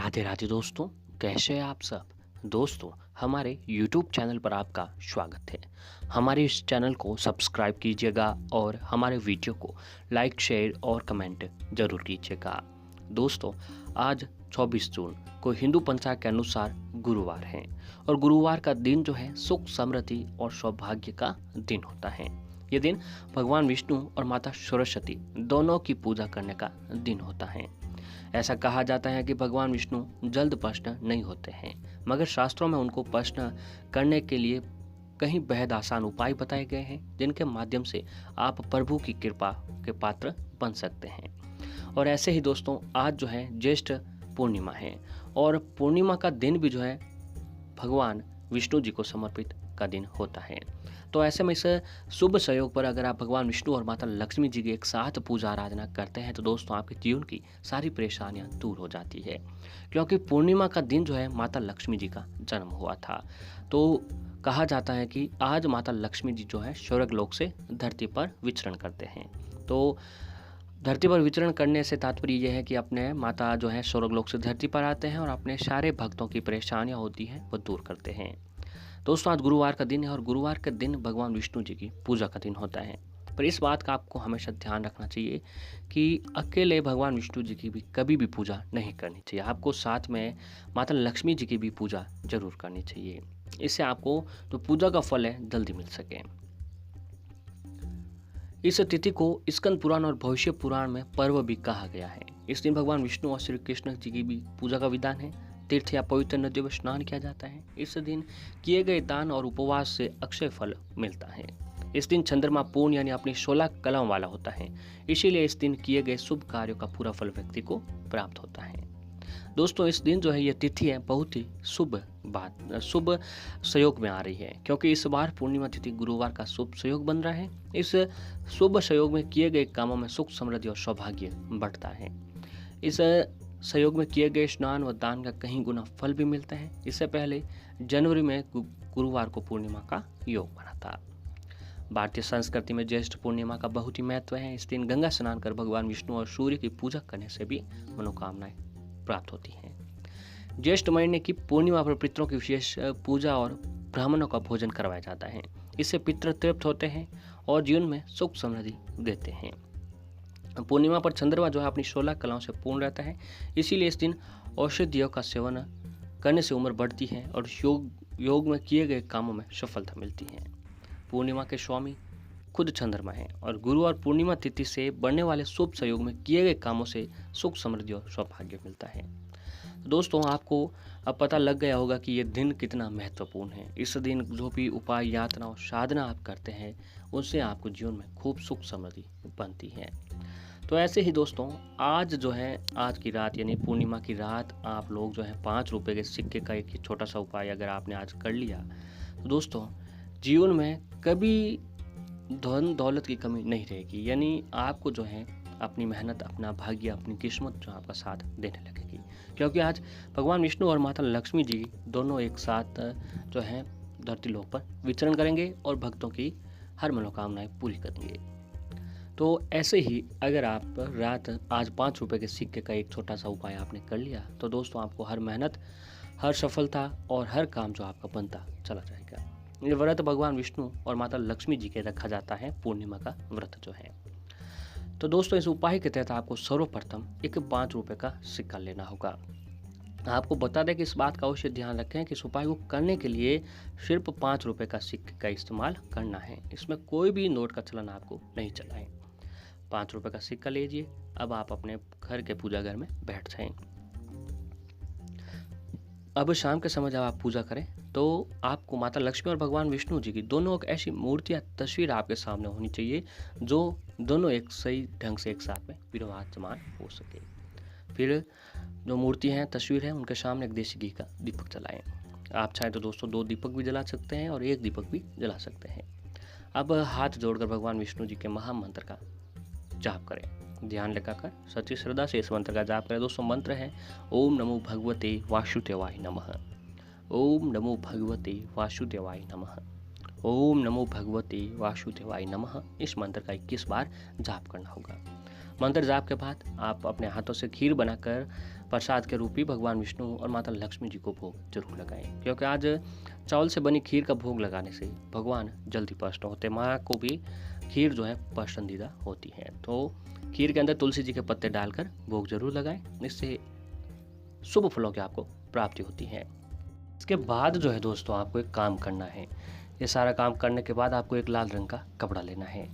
राधे राधे दोस्तों, कैसे हैं आप सब। दोस्तों, हमारे YouTube चैनल पर आपका स्वागत है। हमारे इस चैनल को सब्सक्राइब कीजिएगा और हमारे वीडियो को लाइक, शेयर और कमेंट जरूर कीजिएगा। दोस्तों, आज 24 जून को हिंदू पंचांग के अनुसार गुरुवार है और गुरुवार का दिन जो है सुख, समृद्धि और सौभाग्य का दिन होता है। ये दिन भगवान विष्णु और माता सरस्वती दोनों की पूजा करने का दिन होता है। ऐसा कहा जाता है कि भगवान विष्णु जल्द प्रश्न नहीं होते हैं, मगर शास्त्रों में उनको प्रश्न करने के लिए कई बेहद आसान उपाय बताए गए हैं, जिनके माध्यम से आप प्रभु की कृपा के पात्र बन सकते हैं। और ऐसे ही दोस्तों, आज जो है ज्येष्ठ पूर्णिमा है और पूर्णिमा का दिन भी जो है भगवान विष्णु जी को समर्पित का दिन होता है। तो ऐसे में इस शुभ संयोग पर अगर आप भगवान विष्णु और माता लक्ष्मी जी की एक साथ पूजा आराधना करते हैं तो दोस्तों आपके जीवन की सारी परेशानियां दूर हो जाती है, क्योंकि पूर्णिमा का दिन जो है माता लक्ष्मी जी का जन्म हुआ था। तो कहा जाता है कि आज माता लक्ष्मी जी जो है स्वर्ग लोक से धरती पर विचरण करते हैं। तो धरती पर विचरण करने से तात्पर्य यह है कि अपने माता जो है स्वर्ग लोक से धरती पर आते हैं और अपने सारे भक्तों की परेशानियां होती हैं वो दूर करते हैं। दोस्तों, आज गुरुवार का दिन है और गुरुवार के दिन भगवान विष्णु जी की पूजा का दिन होता है। पर इस बात का आपको हमेशा ध्यान रखना चाहिए कि अकेले भगवान विष्णु जी की भी कभी भी पूजा नहीं करनी चाहिए। आपको साथ में माता लक्ष्मी जी की भी पूजा जरूर करनी चाहिए। इससे आपको जो पूजा का फल है जल्दी मिल सके। इस तिथि को स्कंद पुराण और भविष्य पुराण में पर्व भी कहा गया है। इस दिन भगवान विष्णु और श्री कृष्ण जी की भी पूजा का विधान है। तीर्थ या पवित्र नदियों में स्नान किया जाता है। इस दिन किए गए दान और उपवास से अक्षय फल मिलता है। इस दिन चंद्रमा पूर्ण यानी अपनी 16 कलाओं वाला होता है, इसीलिए इस दिन किए गए शुभ कार्यों का पूरा फल व्यक्ति को प्राप्त होता है। दोस्तों, इस दिन जो है ये तिथि है बहुत ही शुभ संयोग में आ रही है, क्योंकि इस बार पूर्णिमा तिथि गुरुवार का शुभ संयोग बन रहा है। इस शुभ संयोग में किए गए कामों में सुख, समृद्धि और सौभाग्य बढ़ता है। इस संयोग में किए गए स्नान व दान का कहीं गुना फल भी मिलता है। इससे पहले जनवरी में गुरुवार को पूर्णिमा का योग बना था। भारतीय संस्कृति में ज्येष्ठ पूर्णिमा का बहुत ही महत्व है। इस दिन गंगा स्नान कर भगवान विष्णु और सूर्य की पूजा करने से भी मनोकामनाएं प्राप्त होती हैं। ज्येष्ठ महीने की पूर्णिमा पर पितरों की विशेष पूजा और ब्राह्मणों का भोजन करवाया जाता है। इससे पितर तृप्त होते हैं और जीवन में सुख समृद्धि देते हैं। पूर्णिमा पर चंद्रमा जो है अपनी 16 कलाओं से पूर्ण रहता है, इसीलिए इस दिन औषधियों का सेवन करने से उम्र बढ़ती है और योग में किए गए कामों में सफलता मिलती है। पूर्णिमा के स्वामी खुद चंद्रमा है और गुरु और पूर्णिमा तिथि से बढ़ने वाले शुभ संयोग में किए गए कामों से सुख, समृद्धि और सौभाग्य मिलता है। दोस्तों, आपको अब पता लग गया होगा कि ये दिन कितना महत्वपूर्ण है। इस दिन जो भी उपाय, यात्रा और साधना आप करते हैं उससे आपको जीवन में खूब सुख समृद्धि बनती है। तो ऐसे ही दोस्तों, आज जो है आज की रात यानी पूर्णिमा की रात आप लोग जो है 5 रुपये के सिक्के का एक छोटा सा उपाय अगर आपने आज कर लिया तो दोस्तों जीवन में कभी धन दौलत की कमी नहीं रहेगी। यानी आपको जो है अपनी मेहनत, अपना भाग्य, अपनी किस्मत जो आपका साथ देने लगेगी, क्योंकि आज भगवान विष्णु और माता लक्ष्मी जी दोनों एक साथ जो है धरती लोक पर विचरण करेंगे और भक्तों की हर मनोकामनाएं पूरी करेंगे। तो ऐसे ही अगर आप रात आज 5 रुपये के सिक्के का एक छोटा सा उपाय आपने कर लिया तो दोस्तों आपको हर मेहनत, हर सफलता और हर काम जो आपका बनता चला जाएगा। ये व्रत भगवान विष्णु और माता लक्ष्मी जी के रखा जाता है, पूर्णिमा का व्रत जो है। तो दोस्तों, इस उपाय के तहत आपको सर्वप्रथम एक 5 रुपये का सिक्का लेना होगा। आपको बता दें कि इस बात का अवश्य ध्यान रखें कि इस उपाय को करने के लिए सिर्फ 5 रुपये का सिक्के का इस्तेमाल करना है। इसमें कोई भी नोट का चलन आपको नहीं चलाएं। 5 रुपये का सिक्का लीजिए। अब आप अपने घर के पूजा घर में बैठ जाएं। अब शाम के समय जब आप पूजा करें तो आपको माता लक्ष्मी और भगवान विष्णु जी की दोनों एक ऐसी मूर्ति या तस्वीर आपके सामने होनी चाहिए जो दोनों एक सही ढंग से एक साथ में विराजमान हो सके। फिर जो मूर्ति हैं, तस्वीर है, उनके सामने एक देसी घी का दीपक जलाएं। आप चाहें तो दोस्तों 2 दीपक भी जला सकते हैं और 1 दीपक भी जला सकते हैं। अब हाथ जोड़कर भगवान विष्णु जी के महामंत्र का जाप करें। ध्यान लगाकर सच्ची श्रद्धा से इस मंत्र का जाप करें। दोस्तों, मंत्र है ओम नमो भगवते वासुदेवाय नमः। ओम नमो भगवते वासुदेवाय नमः। ओम नमो भगवते वासुदेवाय नमः। इस मंत्र का 21 बार जाप करना होगा। मंत्र जाप के बाद आप अपने हाथों से खीर बनाकर प्रसाद के रूप ही भगवान विष्णु और माता लक्ष्मी जी को भोग जरूर लगाएं, क्योंकि आज चावल से बनी खीर का भोग लगाने से भगवान जल्दी प्रसन्न होते हैं। माँ को भी खीर जो है पसंदीदा होती है। तो खीर के अंदर तुलसी जी के पत्ते डालकर भोग जरूर लगाएं, इससे शुभ फलों की आपको प्राप्ति होती है। इसके बाद जो है दोस्तों आपको एक काम करना है। ये सारा काम करने के बाद आपको एक लाल रंग का कपड़ा लेना है।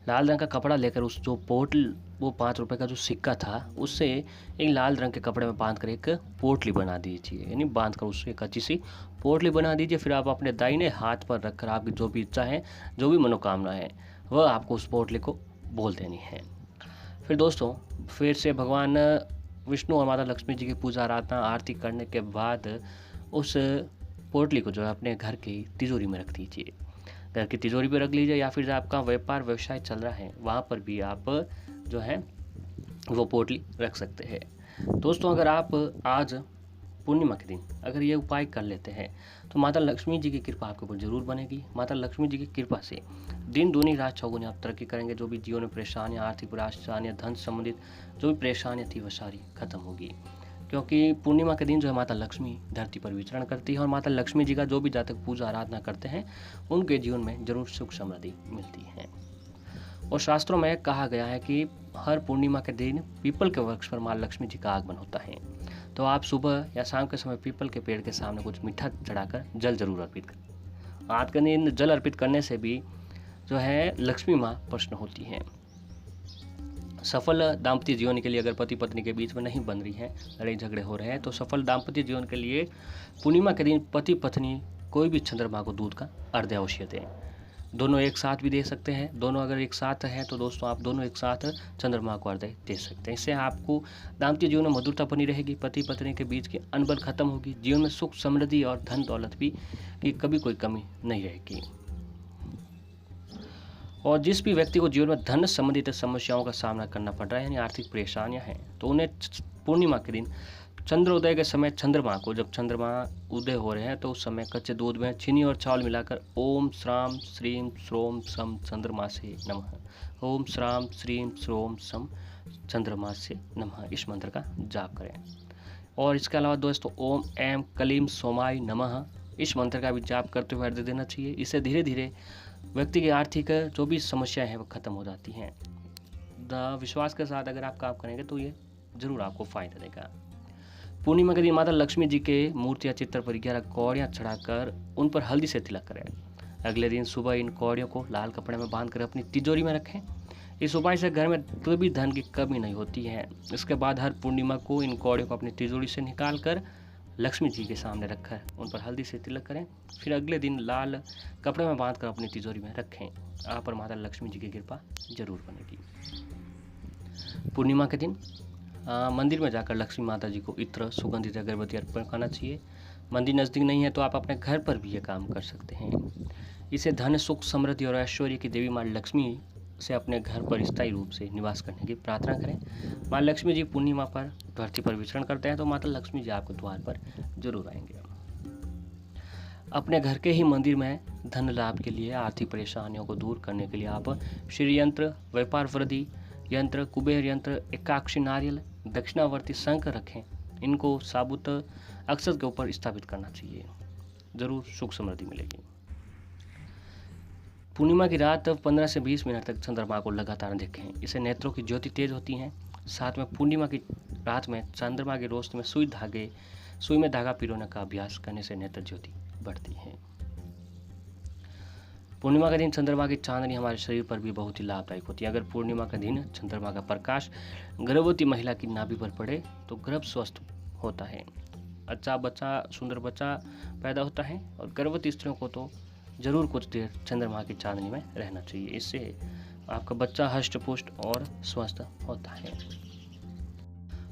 लाल रंग का कपड़ा लेकर उस जो पोटल, वो 5 रुपए का जो सिक्का था, उससे एक लाल रंग के कपड़े में बांध कर एक पोटली बना दीजिए, यानी बांध कर उससे एक अच्छी सी पोटली बना दीजिए। फिर आप अपने दाहिने हाथ पर रखकर आपकी जो भी इच्छा है, जो भी मनोकामना है, वह आपको उस पोटली को बोल देनी है। फिर दोस्तों फिर से भगवान विष्णु और माता लक्ष्मी जी की पूजा आराधना आरती करने के बाद उस पोटली को जो है अपने घर की तिजोरी में रख दीजिए। घर की तिजोरी पे रख लीजिए, या फिर जो आपका व्यापार व्यवसाय चल रहा है वहाँ पर भी आप जो है वो पोटली रख सकते हैं। दोस्तों अगर आप आज पूर्णिमा के दिन अगर ये उपाय कर लेते हैं तो माता लक्ष्मी जी की कृपा आपके ऊपर जरूर बनेगी। माता लक्ष्मी जी की कृपा से दिन दूनी रात चौगुनी आप तरक्की करेंगे। जो भी जीवन में परेशानियाँ, आर्थिक परेशानियाँ, धन संबंधित जो भी परेशानियाँ थी वह सारी खत्म होगी, क्योंकि पूर्णिमा के दिन जो है माता लक्ष्मी धरती पर विचरण करती है। और माता लक्ष्मी जी का जो भी जातक पूजा आराधना करते हैं उनके जीवन में जरूर सुख समृद्धि मिलती है। और शास्त्रों में कहा गया है कि हर पूर्णिमा के दिन पीपल के वृक्ष पर माँ लक्ष्मी जी का आगमन होता है। तो आप सुबह या शाम के समय पीपल के पेड़ के सामने कुछ मीठा चढ़ाकर जल जरूर अर्पित करें। आज के दिन जल अर्पित करने से भी जो है लक्ष्मी माँ प्रसन्न होती हैं। सफल दाम्पत्य जीवन के लिए अगर पति पत्नी के बीच में नहीं बन रही है, लड़ाई झगड़े हो रहे हैं, तो सफल दाम्पत्य जीवन के लिए पूर्णिमा के दिन पति पत्नी कोई भी चंद्रमा को दूध का अर्घ्य अवश्य दें। दोनों एक साथ भी दे सकते हैं। दोनों अगर एक साथ हैं तो दोस्तों आप दोनों एक साथ चंद्रमा को अर्घ्य दे सकते हैं। इससे आपको दाम्पत्य जीवन में मधुरता बनी रहेगी, पति पत्नी के बीच की अनबन खत्म होगी, जीवन में सुख समृद्धि और धन दौलत भी की कभी कोई कमी नहीं रहेगी। और जिस भी व्यक्ति को जीवन में धन संबंधित समस्याओं का सामना करना पड़ रहा है, यानी आर्थिक परेशानियां हैं, तो उन्हें पूर्णिमा के दिन चंद्रोदय के समय चंद्रमा को, जब चंद्रमा उदय हो रहे हैं, तो उस समय कच्चे दूध में चीनी और चावल मिलाकर ओम श्राम श्रीम श्रोम सम चंद्रमा से नमः, ओम श्राम श्रीम श्रोम सम चंद्रमा से नमः, इस मंत्र का जाप करें। और इसके अलावा दोस्तों ओम एम कलीम सोमाय नमः, इस मंत्र का भी जाप करते हुए अर्घ्य देना चाहिए। इससे धीरे धीरे व्यक्ति की आर्थिक जो भी समस्याएं हैं वो खत्म हो जाती हैं। विश्वास के साथ अगर आप काम करेंगे तो ये जरूर आपको फायदा देगा। पूर्णिमा के दिन माता लक्ष्मी जी के मूर्ति या चित्र पर 11 कौड़ियाँ चढ़ाकर उन पर हल्दी से तिलक करें। अगले दिन सुबह इन कौड़ियों को लाल कपड़े में बांधकर अपनी तिजोरी में रखें। इस उपाय से घर में कोई भी धन की कमी नहीं होती है। इसके बाद हर पूर्णिमा को इन कौड़ियों को अपनी तिजोरी से निकाल कर लक्ष्मी जी के सामने रखकर उन पर हल्दी से तिलक करें। फिर अगले दिन लाल कपड़े में बांधकर अपनी तिजोरी में रखें। आप पर माता लक्ष्मी जी की कृपा जरूर बनेगी। पूर्णिमा के दिन मंदिर में जाकर लक्ष्मी माता जी को इत्र, सुगंधित अगरबत्ती अर्पण करना चाहिए। मंदिर नज़दीक नहीं है तो आप अपने घर पर भी ये काम कर सकते हैं। इसे धन, सुख, समृद्धि और ऐश्वर्य की देवी माँ लक्ष्मी से अपने घर पर स्थायी रूप से निवास करने की प्रार्थना करें। माँ लक्ष्मी जी पूर्णिमा पर धरती पर विचरण करते हैं तो माता लक्ष्मी जी आपके द्वार पर जरूर आएंगे। अपने घर के ही मंदिर में धन लाभ के लिए, आर्थिक परेशानियों को दूर करने के लिए आप श्री यंत्र, व्यापार वृद्धि यंत्र, कुबेर यंत्र, एकाक्षी नारियल, दक्षिणावर्ती शंख रखें। इनको साबुत अक्षत के ऊपर स्थापित करना चाहिए, जरूर सुख समृद्धि मिलेगी। पूर्णिमा की रात 15 से 20 मिनट तक चंद्रमा को लगातार देखें। इससे नेत्रों की ज्योति तेज होती है। साथ में पूर्णिमा की रात में चंद्रमा की रोशनी में सुई में धागा पिरोने का अभ्यास करने से नेत्र ज्योति बढ़ती है। पूर्णिमा के दिन चंद्रमा की चांदनी हमारे शरीर पर भी बहुत ही लाभदायक होती है। अगर पूर्णिमा के दिन चंद्रमा का प्रकाश गर्भवती महिला की नाभि पर पड़े तो गर्भ स्वस्थ होता है, अच्छा बच्चा, सुंदर बच्चा पैदा होता है। और गर्भवती स्त्रियों को तो जरूर कुछ देर चंद्रमा की चांदनी में रहना चाहिए। इससे आपका बच्चा हष्ट पुष्ट और स्वस्थ होता है।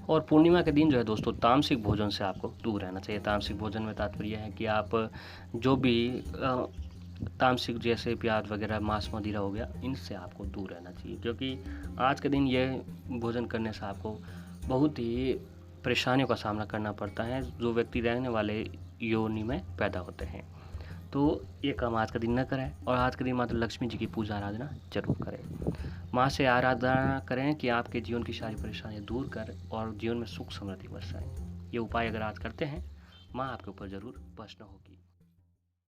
और पूर्णिमा के दिन जो है दोस्तों तामसिक भोजन से आपको दूर रहना चाहिए। तामसिक भोजन में तात्पर्य है कि आप जो भी तामसिक जैसे प्याज वगैरह, मांस मदिरा हो गया, इनसे आपको दूर रहना चाहिए, क्योंकि आज के दिन ये भोजन करने से आपको बहुत ही परेशानियों का सामना करना पड़ता है। जो व्यक्ति रहने वाले योनि में पैदा होते हैं, तो ये काम आज का दिन न करें। और आज के दिन माता लक्ष्मी जी की पूजा आराधना जरूर करें। माँ से आराधना करें कि आपके जीवन की सारी परेशानियाँ दूर कर और जीवन में सुख समृद्धि बरसाएं। ये उपाय अगर आज करते हैं, माँ आपके ऊपर ज़रूर प्रसन्न होगी।